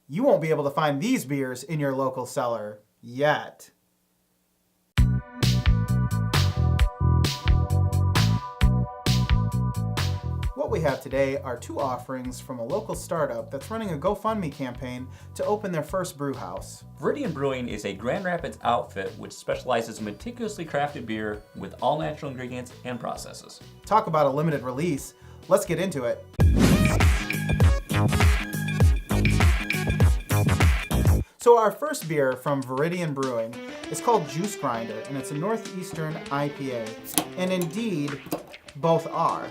You won't be able to find these beers in your local cellar yet. What we have today are two offerings from a local startup that's running a GoFundMe campaign to open their first brew house. Viridian Brewing is a Grand Rapids outfit which specializes in meticulously crafted beer with all natural ingredients and processes. Talk about a limited release. Let's get into it. So our first beer from Viridian Brewing is called Juice Grinder, and it's a Northeastern IPA. And indeed, both are.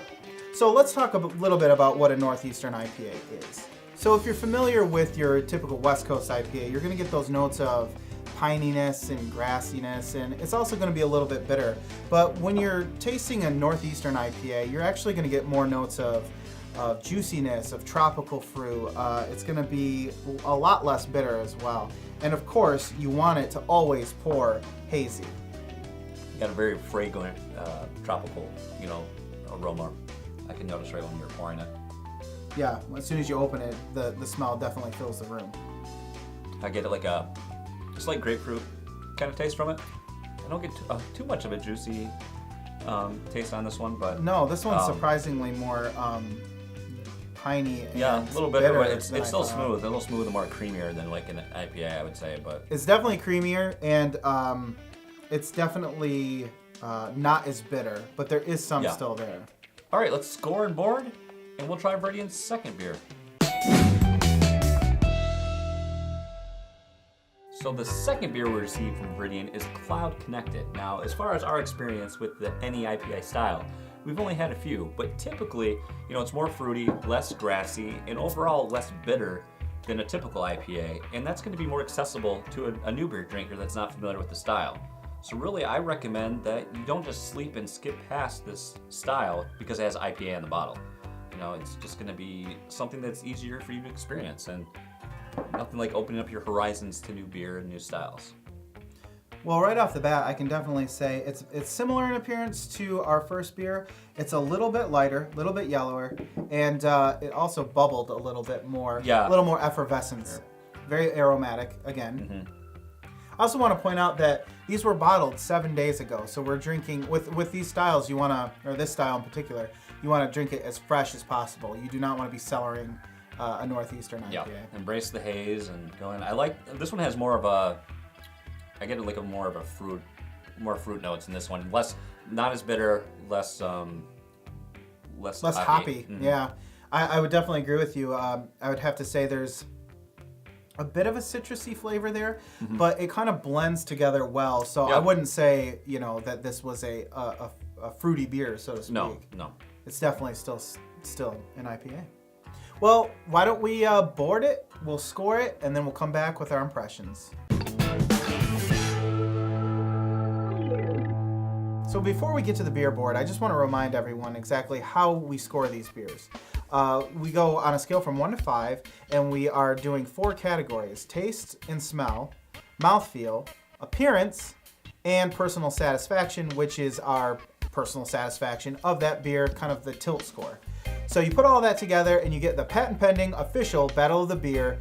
So let's talk a little bit about what a Northeastern IPA is. So if you're familiar with your typical West Coast IPA, you're going to get those notes of pininess and grassiness, and it's also going to be a little bit bitter. But when you're tasting a Northeastern IPA, you're actually going to get more notes of juiciness, of tropical fruit. It's going to be a lot less bitter as well. And of course, you want it to always pour hazy. You got a very fragrant, tropical, aroma. I can notice right when you're pouring it. Yeah, as soon as you open it, the smell definitely fills the room. I get it like a slight grapefruit kind of taste from it. I don't get too much of a juicy taste on this one, but no, this one's surprisingly more piney. And yeah, a little bitter, but it's still smooth. A little smoother, more creamier than like an IPA, I would say. But it's definitely creamier, and it's definitely not as bitter, but there is some still there. All right, let's score and board, and we'll try Viridian's second beer. So the second beer we received from Viridian is Cloud Connected. Now, as far as our experience with the NE IPA style, we've only had a few, but typically, it's more fruity, less grassy, and overall less bitter than a typical IPA, and that's going to be more accessible to a new beer drinker that's not familiar with the style. So really, I recommend that you don't just sleep and skip past this style because it has IPA in the bottle. It's just going to be something that's easier for you to experience, and nothing like opening up your horizons to new beer and new styles. Well, right off the bat, I can definitely say it's similar in appearance to our first beer. It's a little bit lighter, a little bit yellower, and it also bubbled a little bit more, a little more effervescence. Very aromatic, again. Mm-hmm. I also want to point out that these were bottled 7 days ago, so we're drinking, with these styles, or this style in particular, you want to drink it as fresh as possible. You do not want to be cellaring a Northeastern IPA. Yeah, embrace the haze and go in. This one has more of I get it like more of a fruit notes in this one. Not as bitter, less hoppy. Mm-hmm. Yeah, I would definitely agree with you. I would have to say there's a bit of a citrusy flavor there, but it kind of blends together well. So I wouldn't say that this was a fruity beer, so to speak. No. It's definitely still an IPA. Well, why don't we board it? We'll score it, and then we'll come back with our impressions. So before we get to the beer board, I just want to remind everyone exactly how we score these beers. We go on a scale from 1 to 5, and we are doing 4 categories: taste and smell, mouthfeel, appearance, and personal satisfaction, which is our personal satisfaction of that beer, kind of the tilt score. So you put all that together, and you get the patent pending official Battle of the Beer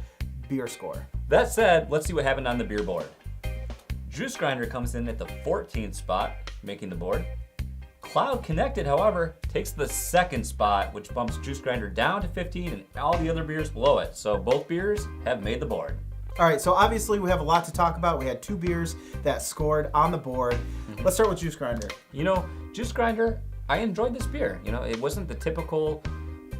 score. That said, let's see what happened on the beer board. Juice Grinder comes in at the 14th spot, making the board. Cloud Connected, however, takes the 2nd spot, which bumps Juice Grinder down to 15 and all the other beers below it. So both beers have made the board. All right, so obviously we have a lot to talk about. We had 2 beers that scored on the board. Let's start with Juice Grinder. Juice Grinder, I enjoyed this beer. It wasn't the typical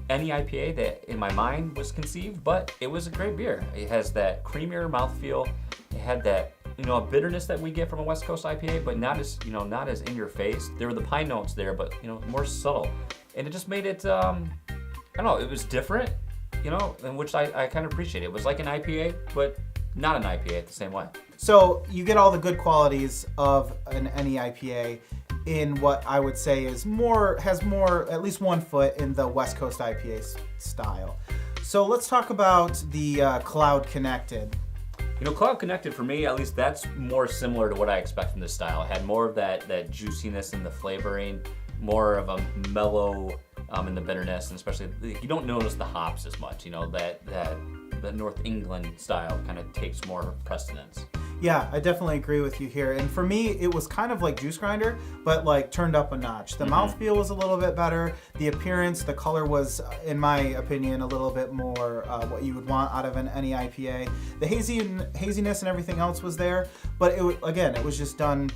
NE IPA that in my mind was conceived, but it was a great beer. It has that creamier mouthfeel. It had that a bitterness that we get from a West Coast IPA, but not as in your face. There were the pine notes there, but more subtle, and it just made it. I don't know. It was different, and which I kind of appreciate. It was like an IPA, but not an IPA at the same way. So you get all the good qualities of an NE IPA in what I would say has at least one foot in the West Coast IPA style. So let's talk about the Cloud Connected. Cloud Connected, for me, at least, that's more similar to what I expect from this style. It had more of that juiciness in the flavoring, more of a mellow in the bitterness, and especially you don't notice the hops as much. That the North England style kind of takes more precedence. Yeah, I definitely agree with you here. And for me, it was kind of like Juice Grinder, but like turned up a notch. The mouthfeel was a little bit better. The appearance, the color was, in my opinion, a little bit more what you would want out of an NE IPA. The haziness and everything else was there, but it was just done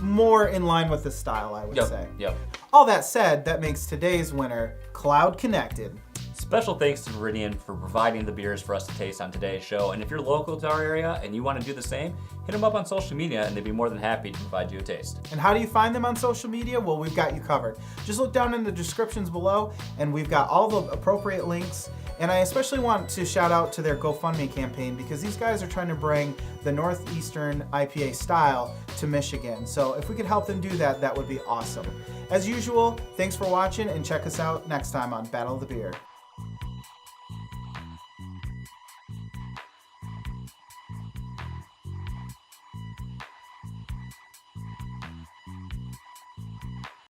more in line with the style, I would say. Yep. All that said, that makes today's winner Cloud Connected. Special thanks to Viridian for providing the beers for us to taste on today's show. And if you're local to our area and you want to do the same, hit them up on social media and they'd be more than happy to provide you a taste. And how do you find them on social media? Well, we've got you covered. Just look down in the descriptions below and we've got all the appropriate links. And I especially want to shout out to their GoFundMe campaign because these guys are trying to bring the Northeastern IPA style to Michigan. So if we could help them do that, that would be awesome. As usual, thanks for watching and check us out next time on Battle of the Beer.